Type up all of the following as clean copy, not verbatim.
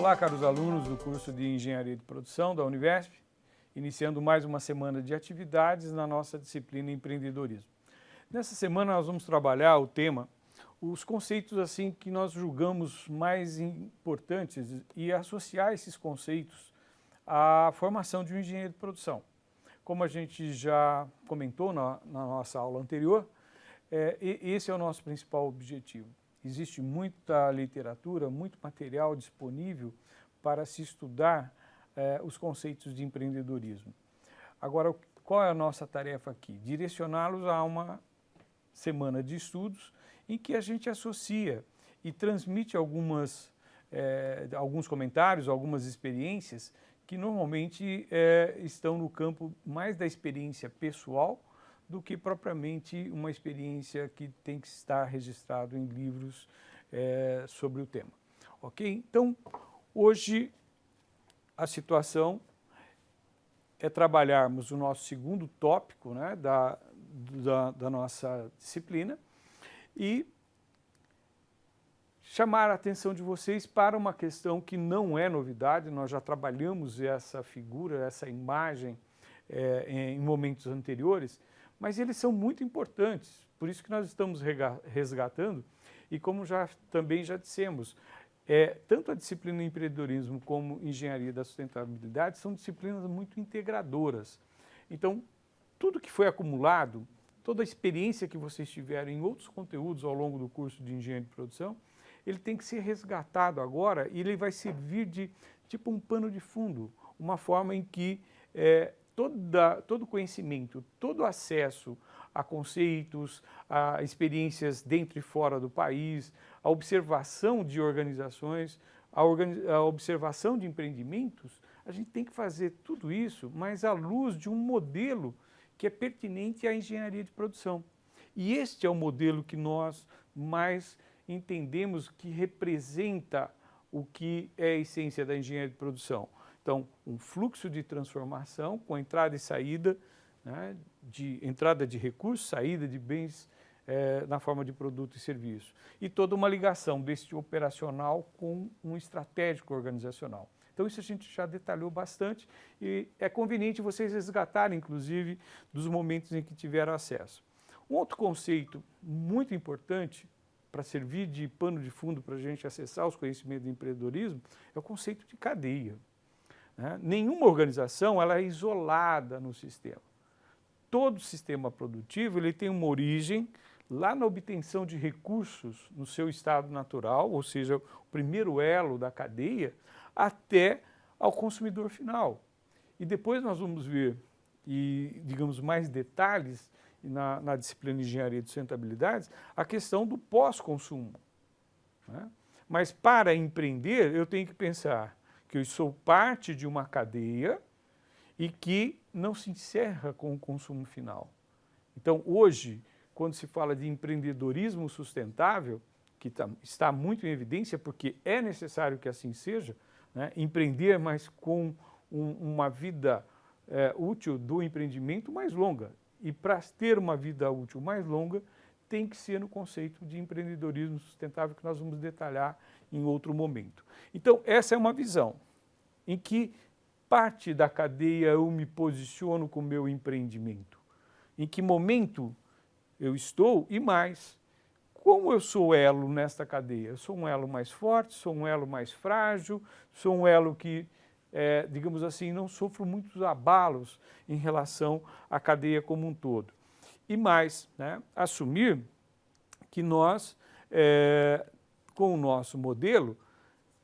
Olá, caros alunos do curso de Engenharia de Produção da Univesp, iniciando mais uma semana de atividades na nossa disciplina Empreendedorismo. Nessa semana nós vamos trabalhar o tema, os conceitos assim que nós julgamos mais importantes e associar esses conceitos à formação de um engenheiro de produção. Como a gente já comentou na nossa aula anterior, esse é o nosso principal objetivo. Existe muita literatura, muito material disponível para se estudar os conceitos de empreendedorismo. Agora, qual é a nossa tarefa aqui? Direcioná-los a uma semana de estudos em que a gente associa e transmite alguns comentários, algumas experiências que normalmente estão no campo mais da experiência pessoal do que propriamente uma experiência que tem que estar registrado em livros sobre o tema. Ok? Então, hoje a situação é trabalharmos o nosso segundo tópico, né, da nossa disciplina e chamar a atenção de vocês para uma questão que não é novidade, nós já trabalhamos essa figura, essa imagem em momentos anteriores, mas eles são muito importantes, por isso que nós estamos resgatando e como também já dissemos, tanto a disciplina empreendedorismo como engenharia da sustentabilidade são disciplinas muito integradoras. Então, tudo que foi acumulado, toda a experiência que vocês tiveram em outros conteúdos ao longo do curso de engenharia de produção, ele tem que ser resgatado agora e ele vai servir de tipo um pano de fundo, uma forma em que todo conhecimento, todo acesso a conceitos, a experiências dentro e fora do país, a observação de organizações, a observação de empreendimentos, a gente tem que fazer tudo isso, mas à luz de um modelo que é pertinente à engenharia de produção. E este é o modelo que nós mais entendemos que representa o que é a essência da engenharia de produção. Então, um fluxo de transformação com entrada e saída, né, de entrada de recursos, saída de bens na forma de produto e serviço. E toda uma ligação deste operacional com um estratégico organizacional. Então, isso a gente já detalhou bastante e é conveniente vocês resgatarem, inclusive, dos momentos em que tiveram acesso. Um outro conceito muito importante para servir de pano de fundo para a gente acessar os conhecimentos de empreendedorismo é o conceito de cadeia. Nenhuma organização ela é isolada no sistema. Todo sistema produtivo ele tem uma origem lá na obtenção de recursos no seu estado natural, ou seja, o primeiro elo da cadeia, até ao consumidor final. E depois nós vamos ver, digamos, mais detalhes na disciplina de Engenharia de Sustentabilidade, a questão do pós-consumo. Mas para empreender, eu tenho que pensar que eu sou parte de uma cadeia e que não se encerra com o consumo final. Então, hoje, quando se fala de empreendedorismo sustentável, que está muito em evidência, porque é necessário que assim seja, né, empreender, mas com uma vida útil do empreendimento mais longa. E para ter uma vida útil mais longa, tem que ser no conceito de empreendedorismo sustentável que nós vamos detalhar em outro momento. Então, essa é uma visão em que parte da cadeia eu me posiciono com o meu empreendimento. Em que momento eu estou e mais, como eu sou elo nesta cadeia? Eu sou um elo mais forte, sou um elo mais frágil, sou um elo que, digamos assim, não sofro muitos abalos em relação à cadeia como um todo. E mais, né, assumir que nós, com o nosso modelo,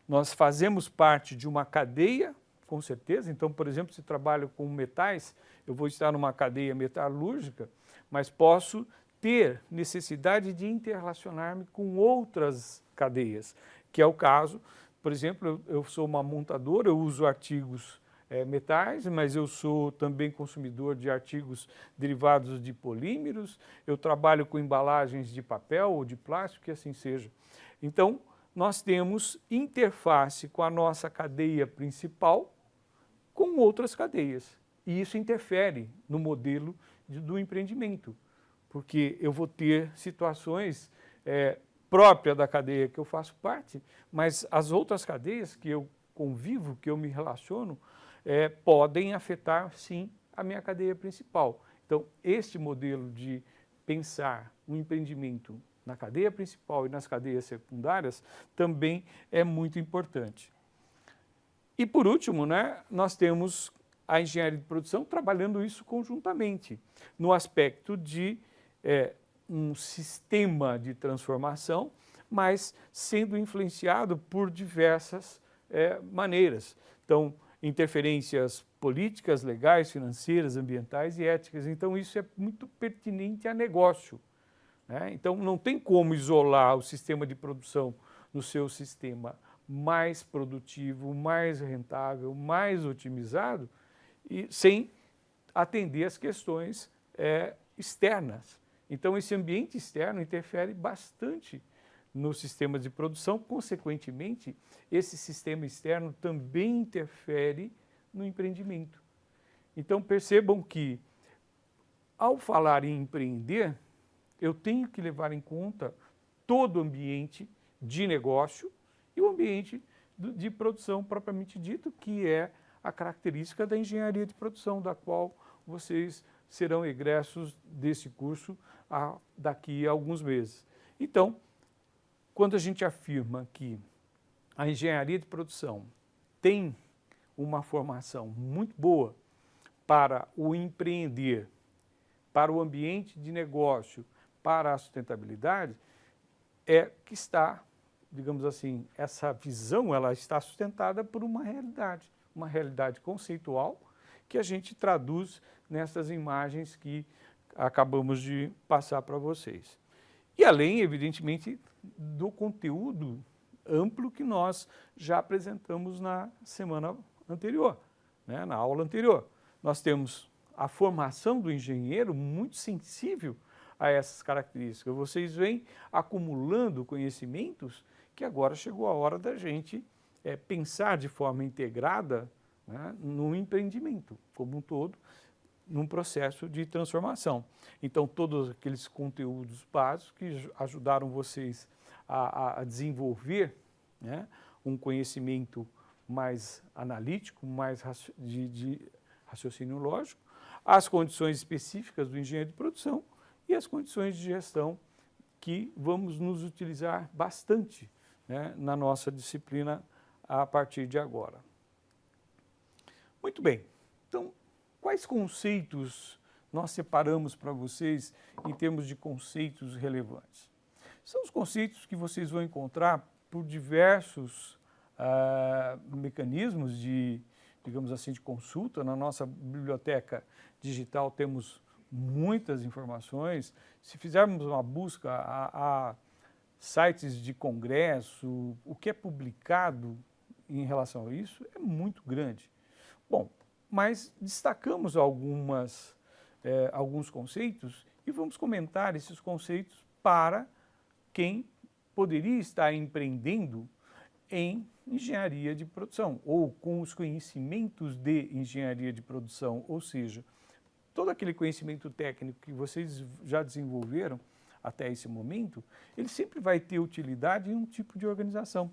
nós fazemos parte de uma cadeia, com certeza. Então, por exemplo, se trabalho com metais, eu vou estar numa cadeia metalúrgica, mas posso ter necessidade de interrelacionar-me com outras cadeias, que é o caso, por exemplo, eu sou uma montadora, eu uso artigos metais, mas eu sou também consumidor de artigos derivados de polímeros, eu trabalho com embalagens de papel ou de plástico, que assim seja. Então, nós temos interface com a nossa cadeia principal com outras cadeias. E isso interfere no modelo do empreendimento, porque eu vou ter situações próprias da cadeia que eu faço parte, mas as outras cadeias que eu convivo, que eu me relaciono, podem afetar, sim, a minha cadeia principal. Então, este modelo de pensar um empreendimento na cadeia principal e nas cadeias secundárias também é muito importante. E, por último, né, nós temos a engenharia de produção trabalhando isso conjuntamente, no aspecto de um sistema de transformação, mas sendo influenciado por diversas maneiras. Então, interferências políticas, legais, financeiras, ambientais e éticas. Então, isso é muito pertinente a negócio, né? Então, não tem como isolar o sistema de produção no seu sistema mais produtivo, mais rentável, mais otimizado, e sem atender às questões externas. Então, esse ambiente externo interfere bastante no sistema de produção, consequentemente, esse sistema externo também interfere no empreendimento. Então, percebam que, ao falar em empreender, eu tenho que levar em conta todo o ambiente de negócio e o ambiente de produção propriamente dito, que é a característica da engenharia de produção, da qual vocês serão egressos desse curso daqui a alguns meses. Então, quando a gente afirma que a engenharia de produção tem uma formação muito boa para o empreender, para o ambiente de negócio, para a sustentabilidade, é que está, digamos assim, essa visão ela está sustentada por uma realidade conceitual que a gente traduz nessas imagens que acabamos de passar para vocês. E além, evidentemente, do conteúdo amplo que nós já apresentamos na semana anterior, né, na aula anterior. Nós temos a formação do engenheiro muito sensível a essas características. Vocês vêm acumulando conhecimentos que agora chegou a hora da gente pensar de forma integrada, né, no empreendimento como um todo, num processo de transformação. Então, todos aqueles conteúdos básicos que ajudaram vocês a desenvolver, né, um conhecimento mais analítico, mais de raciocínio lógico, as condições específicas do engenheiro de produção e as condições de gestão que vamos nos utilizar bastante, né, na nossa disciplina a partir de agora. Muito bem. Então, quais conceitos nós separamos para vocês em termos de conceitos relevantes? São os conceitos que vocês vão encontrar por diversos mecanismos de, digamos assim, de consulta. Na nossa biblioteca digital temos muitas informações. Se fizermos uma busca a sites de congresso, o que é publicado em relação a isso é muito grande. Bom, mas destacamos alguns conceitos e vamos comentar esses conceitos para quem poderia estar empreendendo em engenharia de produção ou com os conhecimentos de engenharia de produção, ou seja, todo aquele conhecimento técnico que vocês já desenvolveram até esse momento, ele sempre vai ter utilidade em um tipo de organização,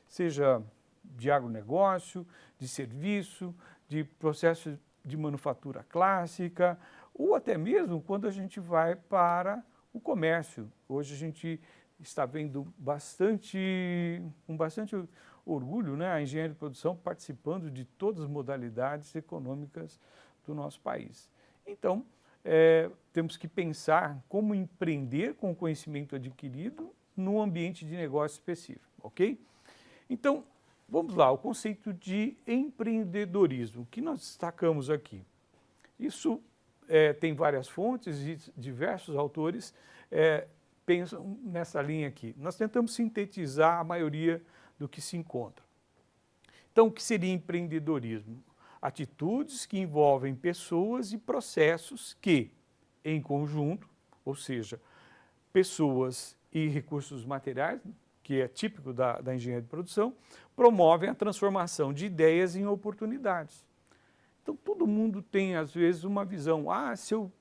seja de agronegócio, de serviço, de processo de manufatura clássica, ou até mesmo quando a gente vai para o comércio. Hoje a gente está vendo com bastante orgulho, né, a engenharia de produção participando de todas as modalidades econômicas do nosso país. Então, temos que pensar como empreender com o conhecimento adquirido num ambiente de negócio específico, ok? Então, vamos lá, o conceito de empreendedorismo, que nós destacamos aqui. Isso tem várias fontes e diversos autores pensam nessa linha aqui. Nós tentamos sintetizar a maioria do que se encontra. Então, o que seria empreendedorismo? Atitudes que envolvem pessoas e processos que, em conjunto, ou seja, pessoas e recursos materiais, que é típico da engenharia de produção, promovem a transformação de ideias em oportunidades. Então, todo mundo tem, às vezes, uma visão, se eu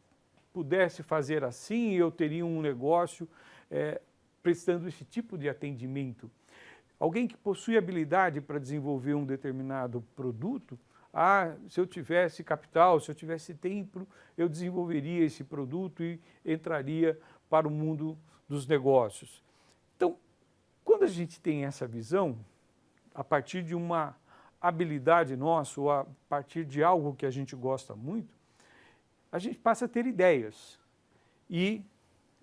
pudesse fazer assim, eu teria um negócio prestando esse tipo de atendimento. Alguém que possui habilidade para desenvolver um determinado produto, se eu tivesse capital, se eu tivesse tempo, eu desenvolveria esse produto e entraria para o mundo dos negócios. Então, quando a gente tem essa visão, a partir de uma habilidade nossa, ou a partir de algo que a gente gosta muito, a gente passa a ter ideias. E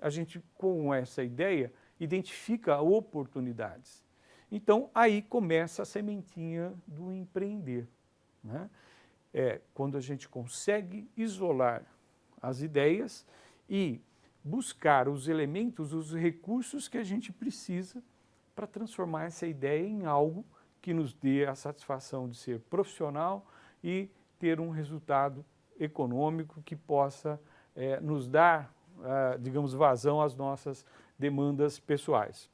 a gente, com essa ideia, identifica oportunidades. Então, aí começa a sementinha do empreender, né? É quando a gente consegue isolar as ideias e buscar os elementos, os recursos que a gente precisa para transformar essa ideia em algo que nos dê a satisfação de ser profissional e ter um resultado econômico que possa nos dar, digamos, vazão às nossas demandas pessoais.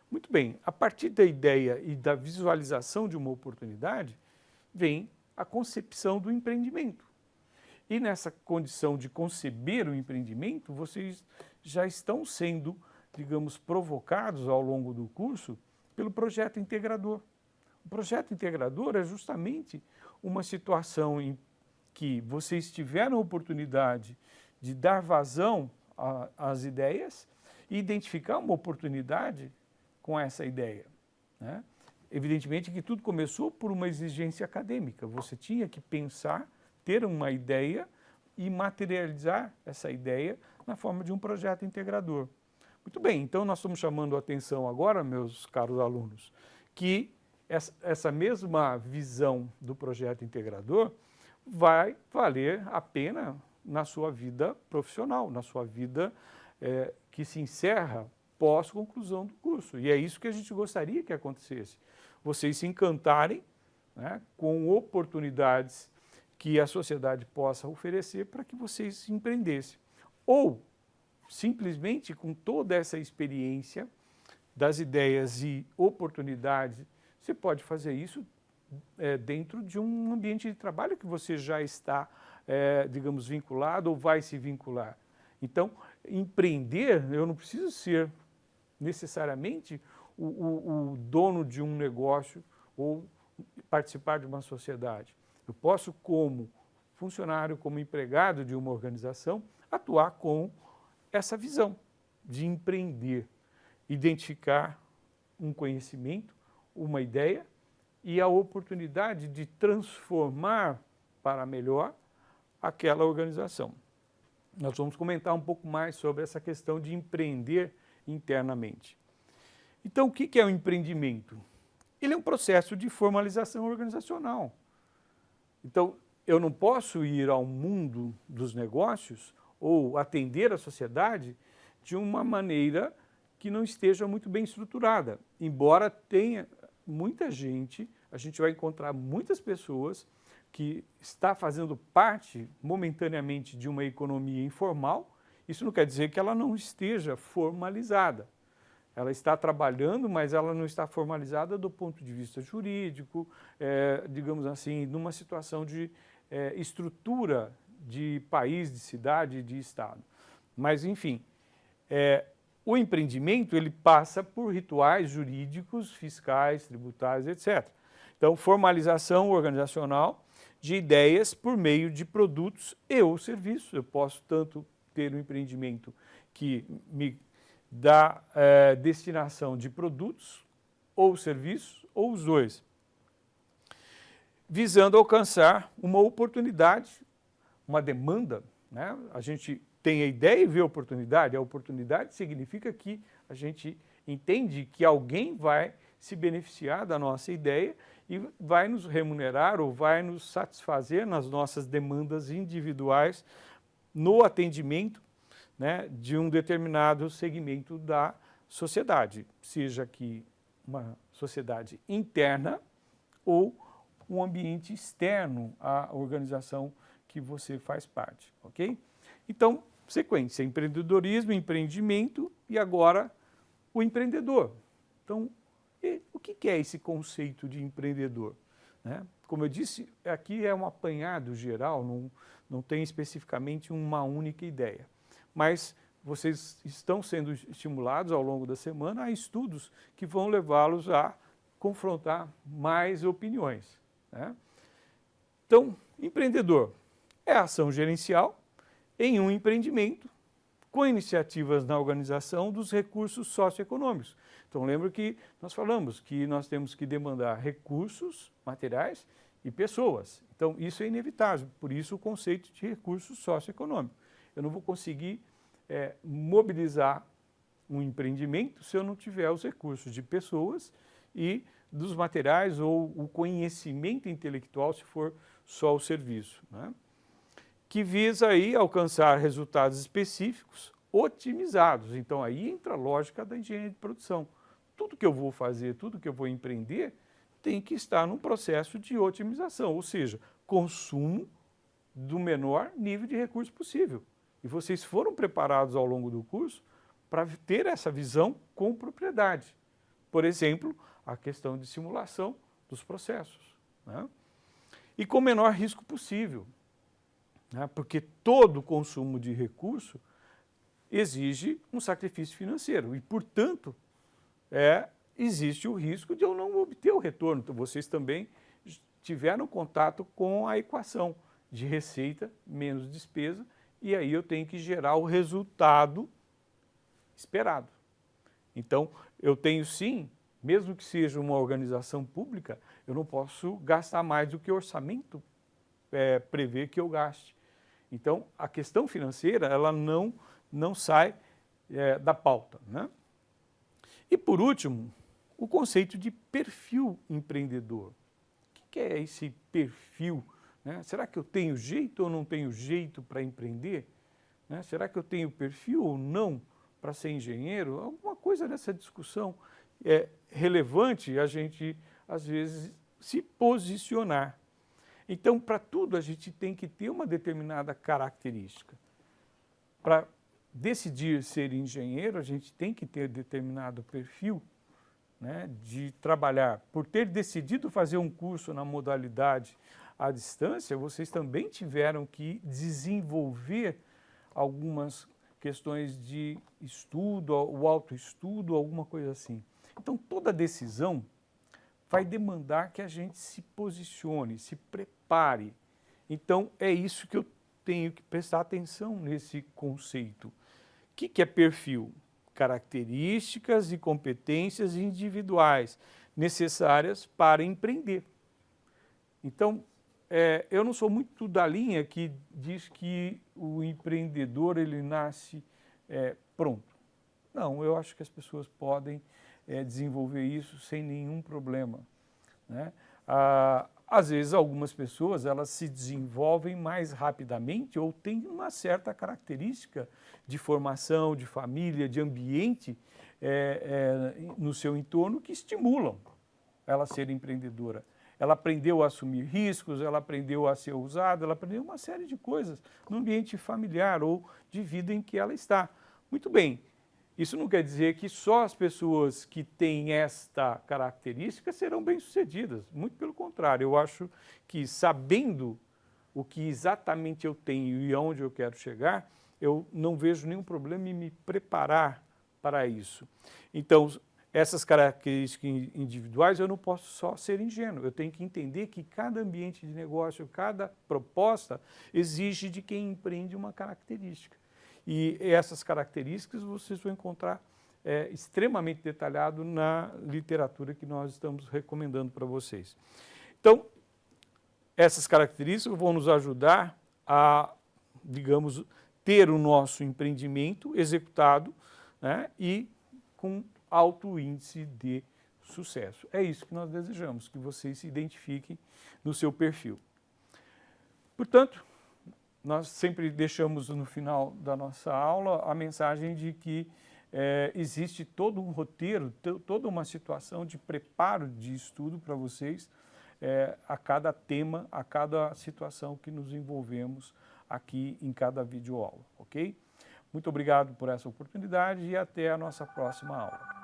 Muito bem, a partir da ideia e da visualização de uma oportunidade, vem a concepção do empreendimento. E nessa condição de conceber o empreendimento, vocês já estão sendo, digamos, provocados ao longo do curso pelo projeto integrador. O projeto integrador é justamente uma situação em que vocês tiveram a oportunidade de dar vazão às ideias e identificar uma oportunidade com essa ideia, né? Evidentemente que tudo começou por uma exigência acadêmica. Você tinha que pensar, ter uma ideia e materializar essa ideia na forma de um projeto integrador. Muito bem, então nós estamos chamando a atenção agora, meus caros alunos, que essa mesma visão do projeto integrador vai valer a pena na sua vida profissional, na sua vida que se encerra pós-conclusão do curso. E é isso que a gente gostaria que acontecesse. Vocês se encantarem, né, com oportunidades que a sociedade possa oferecer para que vocês empreendessem. Ou, simplesmente, com toda essa experiência das ideias e oportunidades, você pode fazer isso dentro de um ambiente de trabalho que você já está, digamos, vinculado ou vai se vincular. Então, empreender, eu não preciso ser necessariamente o dono de um negócio ou participar de uma sociedade. Eu posso, como funcionário, como empregado de uma organização, atuar com essa visão de empreender, identificar um conhecimento, uma ideia e a oportunidade de transformar para melhor aquela organização. Nós vamos comentar um pouco mais sobre essa questão de empreender internamente. Então, o que é o empreendimento? Ele é um processo de formalização organizacional. Então, eu não posso ir ao mundo dos negócios ou atender a sociedade de uma maneira que não esteja muito bem estruturada. Embora tenha muita gente, a gente vai encontrar muitas pessoas que está fazendo parte momentaneamente de uma economia informal, isso não quer dizer que ela não esteja formalizada. Ela está trabalhando, mas ela não está formalizada do ponto de vista jurídico, digamos assim, numa situação de estrutura de país, de cidade, de estado. Mas, enfim, o empreendimento ele passa por rituais jurídicos, fiscais, tributários, etc. Então, formalização organizacional de ideias por meio de produtos e ou serviços. Eu posso tanto ter um empreendimento que me dá destinação de produtos ou serviços, ou os dois, visando alcançar uma oportunidade, uma demanda, né? A gente tem a ideia e vê a oportunidade significa que a gente entende que alguém vai se beneficiar da nossa ideia e vai nos remunerar ou vai nos satisfazer nas nossas demandas individuais no atendimento, né, de um determinado segmento da sociedade, seja aqui uma sociedade interna ou um ambiente externo à organização que você faz parte, ok? Então, sequência, empreendedorismo, empreendimento e agora o empreendedor. Então, o que é esse conceito de empreendedor, né? Como eu disse, aqui é um apanhado geral, não tem especificamente uma única ideia. Mas vocês estão sendo estimulados ao longo da semana a estudos que vão levá-los a confrontar mais opiniões, né? Então, empreendedor é a ação gerencial em um empreendimento com iniciativas na organização dos recursos socioeconômicos. Então, lembra que nós falamos que nós temos que demandar recursos materiais e pessoas. Então, isso é inevitável, por isso o conceito de recurso socioeconômico. Eu não vou conseguir mobilizar um empreendimento se eu não tiver os recursos de pessoas e dos materiais ou o conhecimento intelectual, se for só o serviço, né? Que visa aí alcançar resultados específicos otimizados. Então, aí entra a lógica da engenharia de produção. Tudo que eu vou fazer, tudo que eu vou empreender, tem que estar num processo de otimização, ou seja, consumo do menor nível de recurso possível. E vocês foram preparados ao longo do curso para ter essa visão com propriedade. Por exemplo, a questão de simulação dos processos, né? E com o menor risco possível, né? Porque todo consumo de recurso exige um sacrifício financeiro e, portanto, existe o risco de eu não obter o retorno. Então, vocês também tiveram contato com a equação de receita menos despesa e aí eu tenho que gerar o resultado esperado. Então, eu tenho sim, mesmo que seja uma organização pública, eu não posso gastar mais do que o orçamento prevê que eu gaste. Então, a questão financeira, ela não sai da pauta, né? E, por último, o conceito de perfil empreendedor. O que é esse perfil, né? Será que eu tenho jeito ou não tenho jeito para empreender? Né? Será que eu tenho perfil ou não para ser engenheiro? Alguma coisa nessa discussão é relevante a gente, às vezes, se posicionar. Então, para tudo, a gente tem que ter uma determinada característica. Para decidir ser engenheiro, a gente tem que ter determinado perfil, né, de trabalhar. Por ter decidido fazer um curso na modalidade à distância, vocês também tiveram que desenvolver algumas questões de estudo, o autoestudo, alguma coisa assim. Então, toda decisão vai demandar que a gente se posicione, se prepare. Então, é isso que eu tenho que prestar atenção nesse conceito. O que é perfil? Características e competências individuais necessárias para empreender. Então, eu não sou muito da linha que diz que o empreendedor ele nasce pronto. Não, eu acho que as pessoas podem desenvolver isso sem nenhum problema, né? Às vezes, algumas pessoas elas se desenvolvem mais rapidamente ou têm uma certa característica de formação, de família, de ambiente no seu entorno que estimulam ela a ser empreendedora. Ela aprendeu a assumir riscos, ela aprendeu a ser ousada, ela aprendeu uma série de coisas no ambiente familiar ou de vida em que ela está. Muito bem, isso não quer dizer que só as pessoas que têm esta característica serão bem-sucedidas. Muito pelo contrário, eu acho que sabendo o que exatamente eu tenho e aonde eu quero chegar, eu não vejo nenhum problema em me preparar para isso. Então, essas características individuais eu não posso só ser ingênuo, eu tenho que entender que cada ambiente de negócio, cada proposta exige de quem empreende uma característica. E essas características vocês vão encontrar extremamente detalhado na literatura que nós estamos recomendando para vocês. Então, essas características vão nos ajudar a, digamos, ter o nosso empreendimento executado, né, e com alto índice de sucesso. É isso que nós desejamos, que vocês se identifiquem no seu perfil. Portanto, nós sempre deixamos no final da nossa aula a mensagem de que existe todo um roteiro, toda uma situação de preparo de estudo para vocês a cada tema, a cada situação que nos envolvemos aqui em cada videoaula, ok? Muito obrigado por essa oportunidade e até a nossa próxima aula.